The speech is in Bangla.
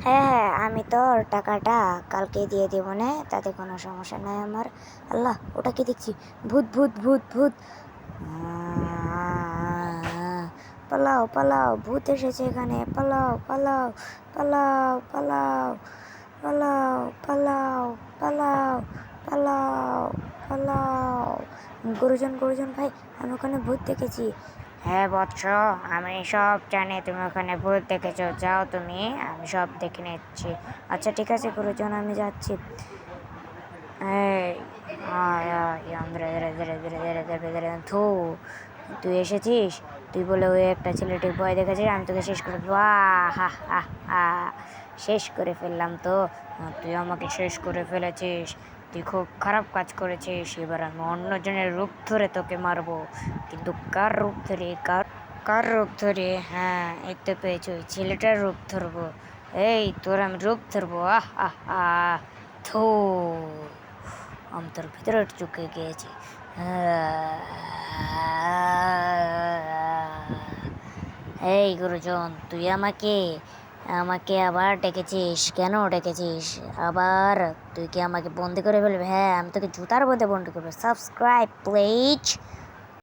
হ্যাঁ হ্যাঁ, আমি তোর টাকাটা কালকে দিয়ে দেবো নে, তাতে কোনো সমস্যা নাই আমার। আল্লাহ, ওটা কি দেখছি? ভূত ভূত ভূত ভূত! পালাও পালাও, ভূত এসেছে এখানে! পালাও পালাও পালাও পালাও পালাও পালাও পালাও পালাও পালাও! গুরুজন গুরুজন ভাই, আমি ওখানে ভূত দেখেছি। হ্যাঁ বৎস, আমি সব জানি তুমি ওখানে ভূত দেখেছো। যাও তুমি, আমি সব দেখে নিচ্ছি। আচ্ছা ঠিক আছে গুরুজন, আমি যাচ্ছি। এই আয় আয়, ধীরে ধীরে ধীরে ধীরে ধীরে ধীরে ধীরে। থু, তুই এসেছিস? তুই বলে ওই একটা ছেলেটির ভয় দেখেছিস, আমি তোকে শেষ করে দেবো। হা হা হা! শেষ করে ফেললাম তো। তুই আমাকে শেষ করে ফেলেছিস। তুই খুব খারাপ কাজ করেছিস। এবার আমি অন্যজনের রূপ ধরে তোকে মারবো। কিন্তু কার রূপ ধরে? কার রূপ ধরে? হ্যাঁ, এই তো পেয়েছি, ওই ছেলেটার রূপ ধরবো। এই তোর আমি রূপ ধরবো। আহ আহ আহ! থু, আমি তোর ভিতরে ঢুকে গিয়েছি। এই গুরুজন, তুই আমাকে আমাকে আবার ডেকেছিস? কেন ডেকেছিস আবার? তুই কি আমাকে বন্দি করে ফেলবি? হ্যাঁ, আমি তোকে জুতার মধ্যে বন্দি করবো। Subscribe please.